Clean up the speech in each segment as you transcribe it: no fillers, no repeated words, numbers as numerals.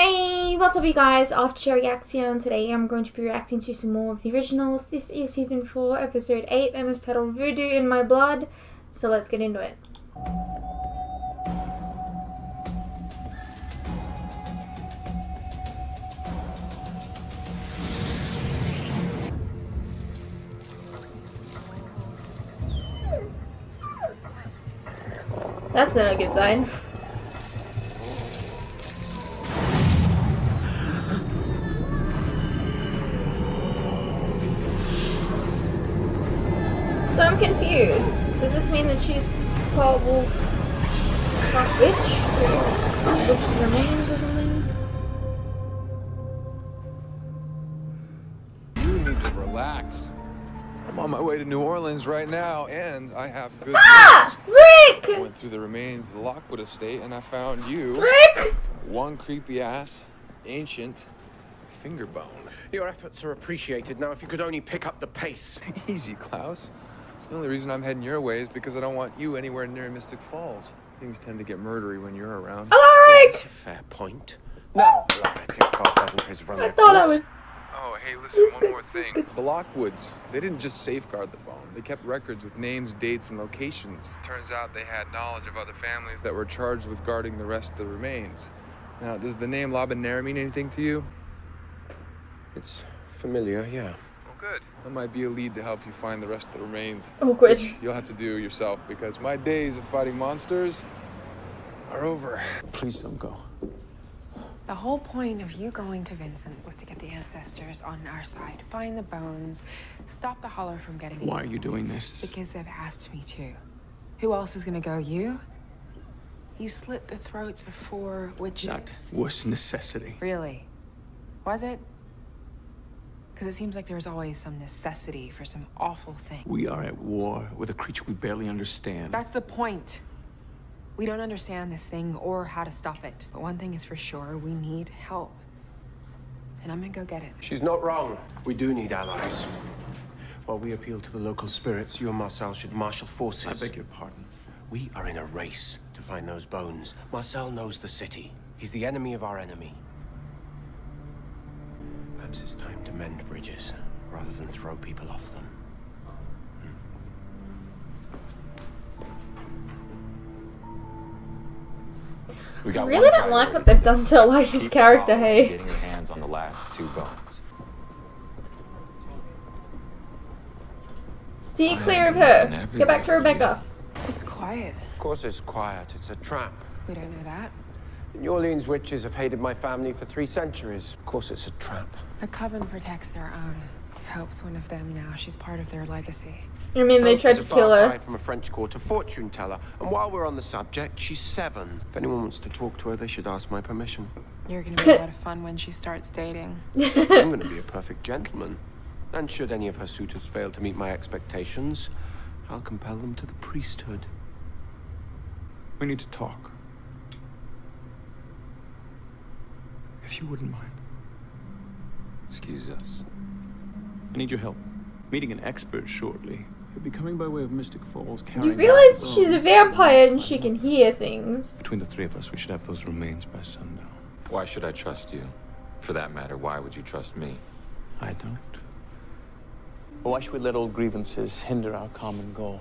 Hey, what's up you guys? After reaction. Today I'm going to be reacting to some more of the originals. This is season 4, episode 8, and it's titled Voodoo in My Blood. So let's get into it. That's not a good sign. So I'm confused. Does this mean that she's part wolf, part witch? Witch's remains or something? You need to relax. I'm on my way to New Orleans right now, and I have good news. Rick! I went through the remains of the Lockwood estate, and I found you. Rick! One creepy-ass, ancient finger bone. Your efforts are appreciated. Now, if you could only pick up the pace. Easy, Klaus. The only reason I'm heading your way is because I don't want you anywhere near Mystic Falls. Things tend to get murdery when you're around. ALARIC! That's a fair point. No, I thought I was... Oh, hey, listen, He's one good. more He's thing. good. The Lockwoods, they didn't just safeguard the bone. They kept records with names, dates, and locations. Turns out they had knowledge of other families that were charged with guarding the rest of the remains. Now, does the name Labanera mean anything to you? It's familiar, yeah. Well, good. That might be a lead to help you find the rest of the remains. Awkward. Which you'll have to do yourself, because my days of fighting monsters are over. Please don't go. The whole point of you going to Vincent was to get the ancestors on our side, find the bones, stop the Holler from getting... Why are you doing this? Because they've asked me to. Who else is gonna go? You? You slit the throats of 4 witches. That was necessity. Really? Was it? Because it seems like there's always some necessity for some awful thing. We are at war with a creature we barely understand. That's the point. We don't understand this thing or how to stop it. But one thing is for sure, we need help. And I'm gonna go get it. She's not wrong. We do need allies. While we appeal to the local spirits, you and Marcel should marshal forces. I beg your pardon. We are in a race to find those bones. Marcel knows the city. He's the enemy of our enemy. Perhaps it's time to mend bridges rather than throw people off them. I really don't like what they've done to Elijah's character, hey? Getting his hands on the last 2 bones. Steer clear of her. Get back to Rebecca. It's quiet. Of course it's quiet. It's a trap. We don't know that. The New Orleans witches have hated my family for 3 centuries. Of course it's a trap. The coven protects their own. Hope's one of them now. She's part of their legacy. I mean, they Hope tried is to a kill far her. cry from a French quarter fortune teller. And while we're on the subject, she's 7. If anyone wants to talk to her, they should ask my permission. You're gonna be a lot of fun when she starts dating. I'm going to be a perfect gentleman. And should any of her suitors fail to meet my expectations, I'll compel them to the priesthood. We need to talk. If you wouldn't mind. Excuse us. I need your help. Meeting an expert shortly. He'll be coming by way of Mystic Falls carrying... You realize she's a vampire and she can hear things. Between the 3 of us, we should have those remains by sundown. Why should I trust you? For that matter, why would you trust me? I don't. But why should we let old grievances hinder our common goal?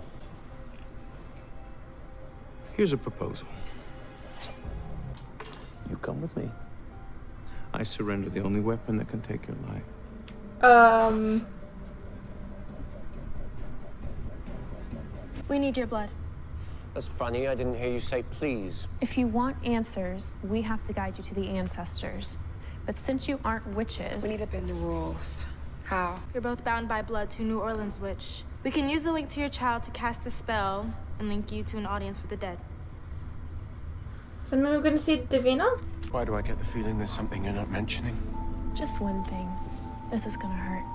Here's a proposal. You come with me. I surrender the only weapon that can take your life. We need your blood. That's funny. I didn't hear you say please. If you want answers, we have to guide you to the ancestors. But since you aren't witches... We need to bend the rules. How? You're both bound by blood to New Orleans witch. We can use the link to your child to cast a spell and link you to an audience with the dead. So maybe we're gonna see Davina? Why do I get the feeling there's something you're not mentioning? Just one thing. This is gonna hurt.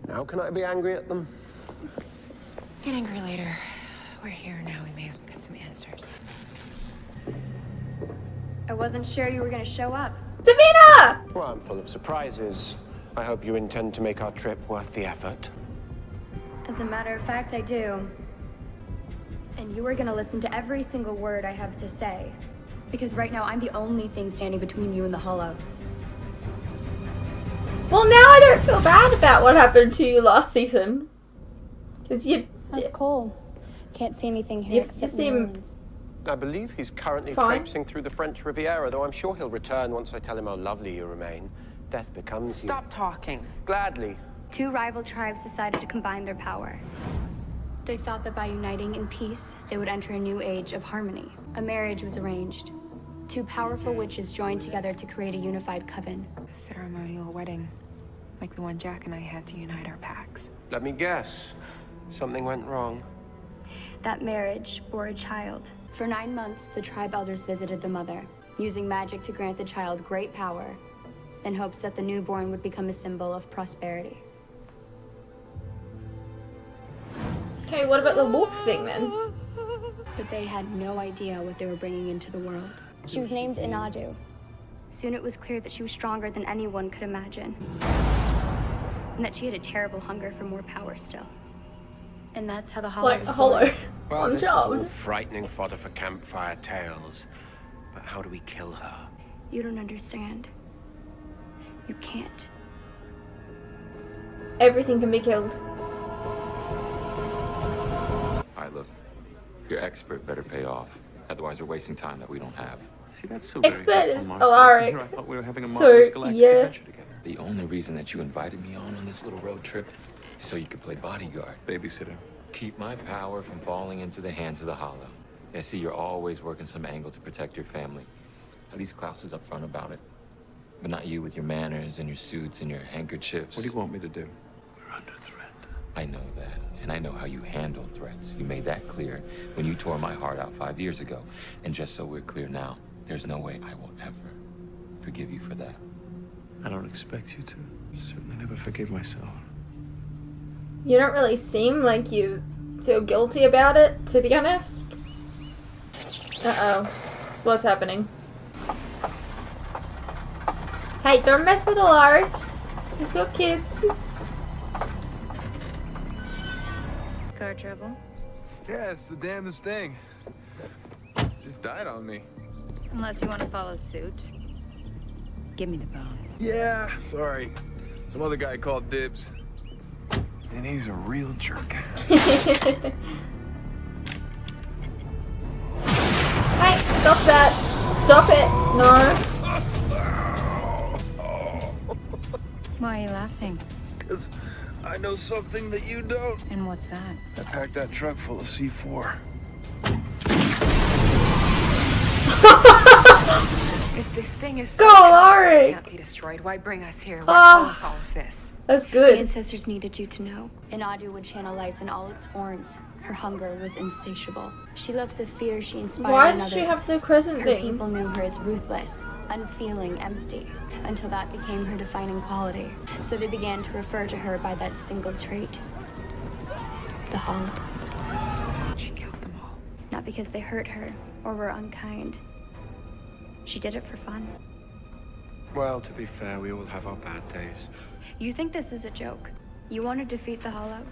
Now can I be angry at them? Get angry later. We're here now. We may as well get some answers. I wasn't sure you were gonna show up. Davina! Well, I'm full of surprises. I hope you intend to make our trip worth the effort. As a matter of fact, I do. And you are gonna listen to every single word I have to say. Because right now I'm the only thing standing between you and the Hollow. Well, now I don't feel bad about what happened to you last season. Because That's Cole. Can't see anything here except New Orleans. I believe he's currently Fine. traipsing through the French Riviera, though I'm sure he'll return once I tell him how lovely you remain. Death becomes you. Stop talking. Gladly. Two rival tribes decided to combine their power. They thought that by uniting in peace, they would enter a new age of harmony. A marriage was arranged. Two powerful witches joined together to create a unified coven. A ceremonial wedding, like the one Jack and I had to unite our packs. Let me guess. Something went wrong. That marriage bore a child. For 9 months, the tribe elders visited the mother, using magic to grant the child great power, in hopes that the newborn would become a symbol of prosperity. Okay, what about the wolf thing then? But they had no idea what they were bringing into the world. She was named Inadu. Soon it was clear that she was stronger than anyone could imagine. And that she had a terrible hunger for more power still. And that's how the Hollow Like was a hollow. born. Well, this is Job. all frightening fodder for campfire tales. But how do we kill her? You don't understand. You can't. Everything can be killed. All right, look. Your expert better pay off. Otherwise, we're wasting time that we don't have. See, that's so Expert very is helpful, ALARIC. Here I thought we were having a So, marvelous galactic yeah. adventure together. The only reason that you invited me on this little road trip is so you could play bodyguard. Babysitter. Keep my power from falling into the hands of the Hollow. I see you're always working some angle to protect your family. At least Klaus is upfront about it. But not you with your manners and your suits and your handkerchiefs. What do you want me to do? We're under threat. I know that, and I know how you handle threats. You made that clear when you tore my heart out 5 years ago. And just so we're clear now, there's no way I will ever forgive you for that. I don't expect you to. Certainly never forgive myself. You don't really seem like you feel guilty about it, to be honest. Uh-oh. What's happening? Hey, don't mess with ALARIC. He's still kids. Car trouble? Yeah, it's the damnedest thing. Just died on me. Unless you want to follow suit. Give me the bone. Yeah, sorry. Some other guy called dibs. And he's a real jerk. Hey, stop that. Stop it. No. Why are you laughing? Because I know something that you don't. And what's that? I packed that truck full of C4. If this thing is Go, so powerful ALARIC! it can't be destroyed, why bring us here? Why tell us all of this? That's The good. ancestors needed you to know. Inadu would channel life in all its forms. Her hunger was insatiable. She loved the fear she inspired Why in did others. she have the crescent Her thing? people knew her as ruthless, unfeeling, empty, until that became her defining quality. So they began to refer to her by that single trait. The Hollow. She killed them all. Not because they hurt her or were unkind. She did it for fun. Well, to be fair, we all have our bad days. You think this is a joke? You want to defeat the Hollow?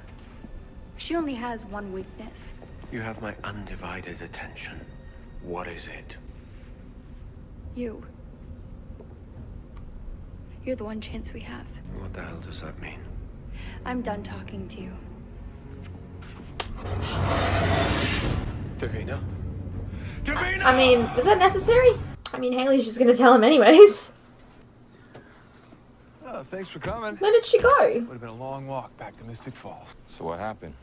She only has one weakness. You have my undivided attention. What is it? You. You're the one chance we have. What the hell does that mean? I'm done talking to you. Davina? I mean, was that necessary? I mean, Haley's just gonna tell him anyways. Oh, thanks for coming. Where did she go? Would have been a long walk back to Mystic Falls. So what happened?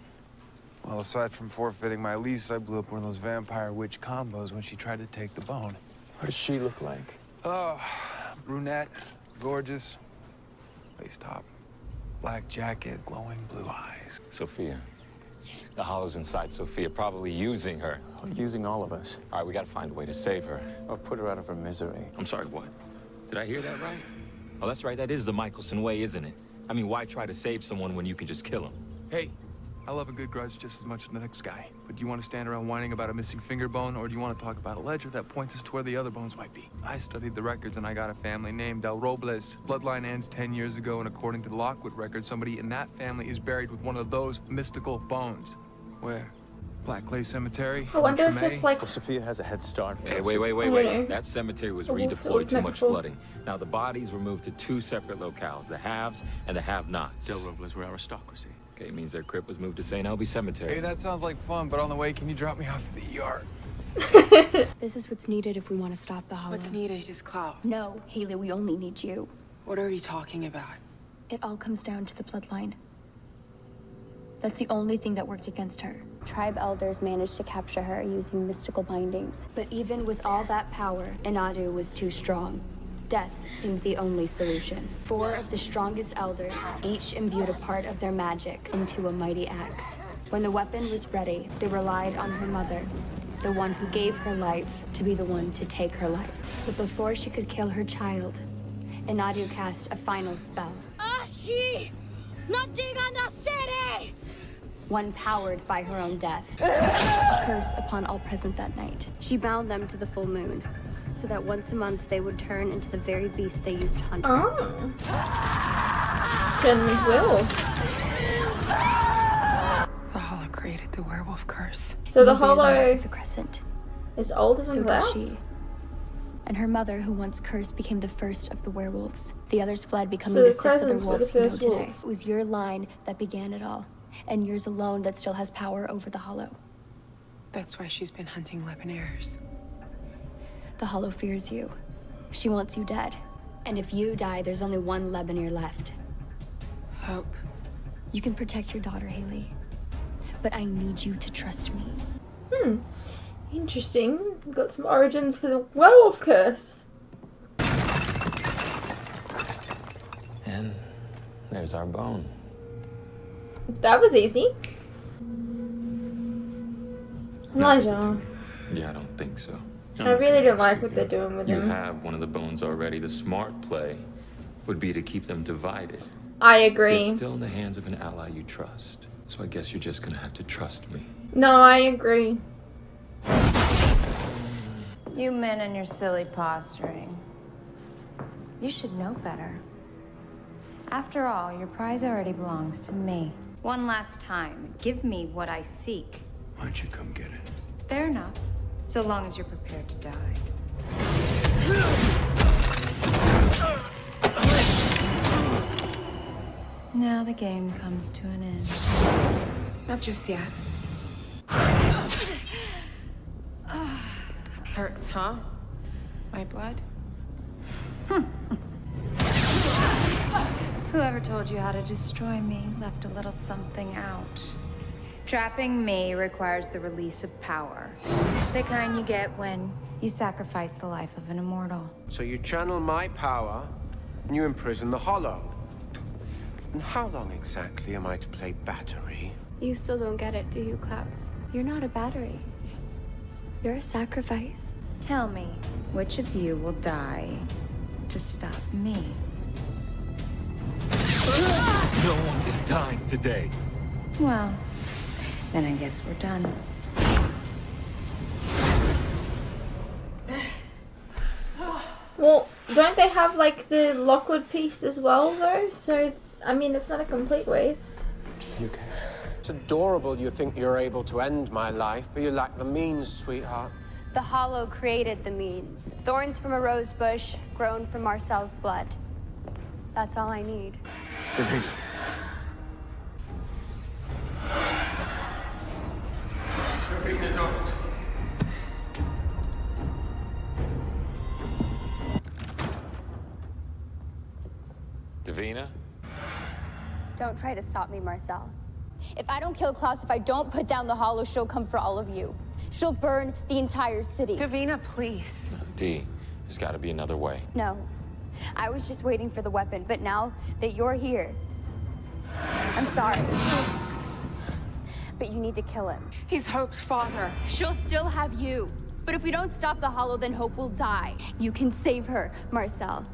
Well, aside from forfeiting my lease, I blew up one of those vampire witch combos when she tried to take the bone. What does she look like? Oh, brunette, gorgeous, lace top, black jacket, glowing blue eyes. Sophia. The Hollow's inside Sophia, probably using her. Using all of us. All right, we gotta find a way to save her. Or put her out of her misery. I'm sorry, what? Did I hear that right? Oh, that's right, that is the Mikaelson way, isn't it? I mean, why try to save someone when you can just kill him? Hey, I love a good grudge just as much as the next guy. But do you want to stand around whining about a missing finger bone, or do you want to talk about a ledger that points us to where the other bones might be? I studied the records and I got a family named Del Robles. Bloodline ends 10 years ago, and according to the Lockwood record, somebody in that family is buried with one of those mystical bones. Where? Black Clay Cemetery. I wonder if it's like... Well, Sophia has a head start. Hey, wait. know. That cemetery was We'll redeployed, too much before. flooding. Now, the bodies were moved to 2 separate locales, the haves and the have-nots. Del Robles were aristocracy. Okay, it means their crypt was moved to St. Albie Cemetery. Hey, that sounds like fun, but on the way, can you drop me off at the ER? This is what's needed if we want to stop the Hollow. What's needed is Klaus. No, Haley, we only need you. What are you talking about? It all comes down to the bloodline. That's the only thing that worked against her. Tribe elders managed to capture her using mystical bindings. But even with all that power, Inadu was too strong. Death seemed the only solution. 4 of the strongest elders each imbued a part of their magic into a mighty axe. When the weapon was ready, they relied on her mother, the one who gave her life, to be the one to take her life. But before she could kill her child, Inadu cast a final spell. Ashi! Nothing on the city! One powered by her own death. A curse upon all present that night. She bound them to the full moon, so that once a month they would turn into the very beast they used to hunt. Oh. Turn them into werewolves. The Hollow created the werewolf curse. So the Hollow the crescent. is older than So did Klaus? she. And her mother, who once cursed, became the first of the werewolves. The others fled, becoming So the the 6 other Crescents were wolves the we know first today. wolves. It was your line that began it all, and yours alone that still has power over the Hollow. That's why she's been hunting Lebanese. The Hollow fears you. She wants you dead. And if you die, there's only one Lebanon left. Hope. You can protect your daughter, Haley. But I need you to trust me. Interesting. We've got some origins for the werewolf curse. And there's our bone. That was easy. Elijah. Yeah, I don't think so. I really don't like what they're doing with You him. have one of the bones already. The smart play would be to keep them divided. I agree. Yet still in the hands of an ally you trust. So I guess you're just gonna have to trust me. No, I agree. You men and your silly posturing. You should know better. After all, your prize already belongs to me. One last time, give me what I seek. Why don't you come get it? Fair enough, so long as you're prepared to die. Now the game comes to an end. Not just yet. Hurts, huh? My blood? Whoever told you how to destroy me left a little something out. Trapping me requires the release of power. The kind you get when you sacrifice the life of an immortal. So you channel my power, and you imprison the Hollow. And how long exactly am I to play battery? You still don't get it, do you, Klaus? You're not a battery. You're a sacrifice. Tell me, which of you will die to stop me? No one is dying today. Well, then I guess we're done. Well, don't they have like the Lockwood piece as well though? So, I mean, it's not a complete waste. Okay. It's adorable you think you're able to end my life, but you lack the means, sweetheart. The Hollow created the means. Thorns from a rose bush, grown from Marcel's blood. That's all I need. Davina, don't. Davina? Don't try to stop me, Marcel. If I don't kill Klaus, if I don't put down the Hollow, she'll come for all of you. She'll burn the entire city. Davina, please. D, there's gotta be another way. No. I was just waiting for the weapon, but now that you're here, I'm sorry. But you need to kill him. He's Hope's father. She'll still have you. But if we don't stop the Hollow, then Hope will die. You can save her, Marcel.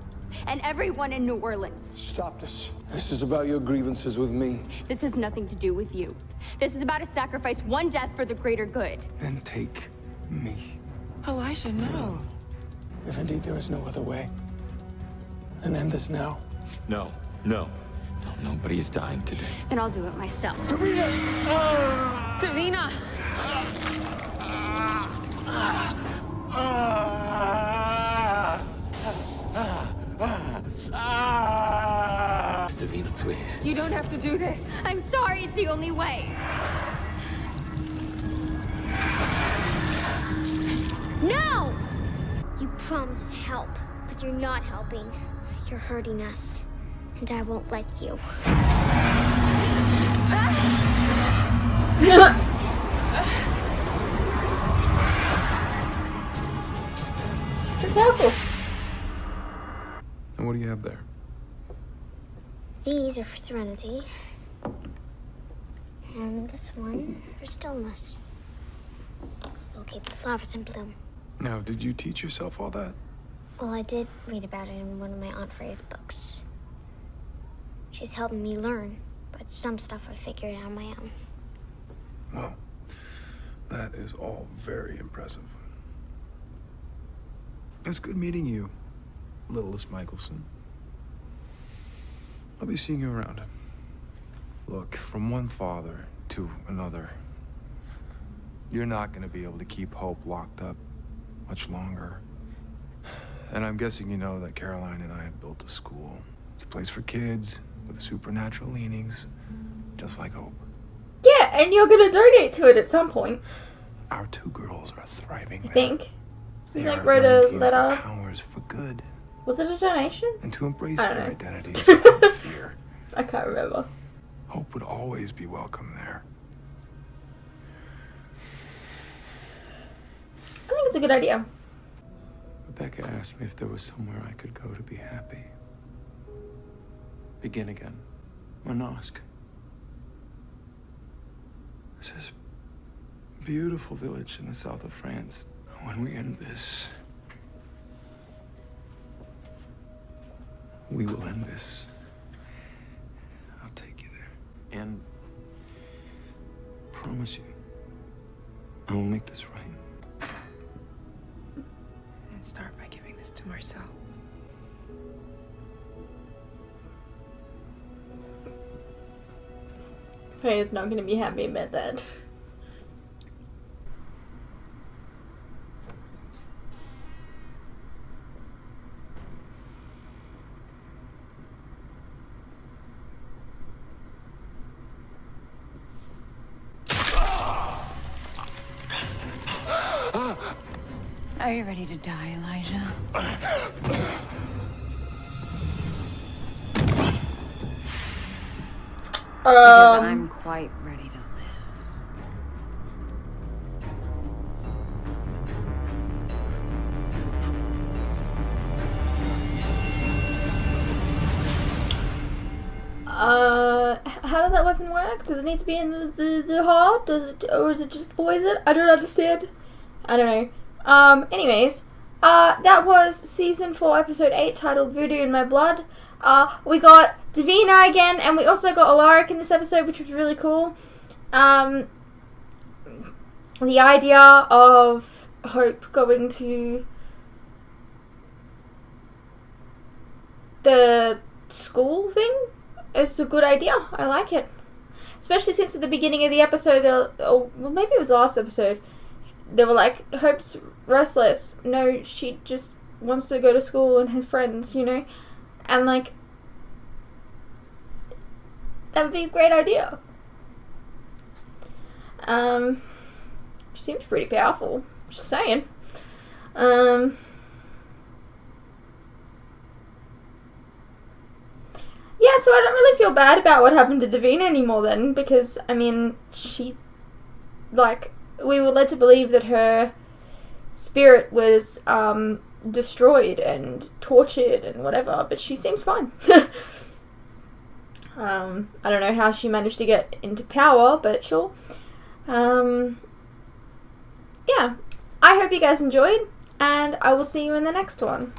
And everyone in New Orleans. Stop this. This is about your grievances with me. This has nothing to do with you. This is about to sacrifice one death for the greater good. Then take me. Elijah, no. If indeed there is no other way, then end this now. No, no. Nobody's dying today. Then I'll do it myself. Davina! Davina, please. You don't have to do this. I'm sorry, it's the only way. No! You promised to help, but you're not helping. You're hurting us, and I won't let you. Be careful. And what do you have there? These are for serenity. And this one for stillness. It'll keep the flowers in bloom. Now, did you teach yourself all that? Well, I did read about it in one of my Aunt Freya's books. She's helping me learn, but some stuff I figured out on my own. Well, that is all very impressive. It's good meeting you, littlest Mikaelson. I'll be seeing you around. Look, from one father to another, you're not going to be able to keep Hope locked up much longer. And I'm guessing you know that Caroline and I have built a school. It's a place for kids with supernatural leanings, just like Hope. Yeah, and you're gonna donate to it at some point. Our two girls are thriving. I think. They Like are wrote a learning to use their letter. powers for good Was it a donation? and to embrace I don't their know. identities without fear. I can't remember. Hope would always be welcome there. I think it's a good idea. Rebecca asked me if there was somewhere I could go to be happy. Begin again. Manosque. It's this beautiful village in the south of France. When we end this, we will end this. I'll take you there. And promise you, I will make this right. And start by giving this to Marcel. Freya's not gonna be happy about that. Are you ready to die, Elijah? Because I'm quite ready to live. How does that weapon work? Does it need to be in the heart? Does it, or is it just poison? I don't understand. I don't know. Anyways, that was season 4, episode 8, titled Voodoo in My Blood. We got Davina again, and we also got ALARIC in this episode, which was really cool. The idea of Hope going to the school thing is a good idea. I like it. Especially since at the beginning of the episode, well, maybe it was the last episode, they were like, Hope's restless. No, she just wants to go to school and have friends, you know? And, like, that would be a great idea. Seems pretty powerful. Just saying. Yeah, so I don't really feel bad about what happened to Davina anymore then, because, I mean, she, like, we were led to believe that her spirit was, destroyed and tortured and whatever, but she seems fine. I don't know how she managed to get into power, but sure. Yeah, I hope you guys enjoyed, and I will see you in the next one.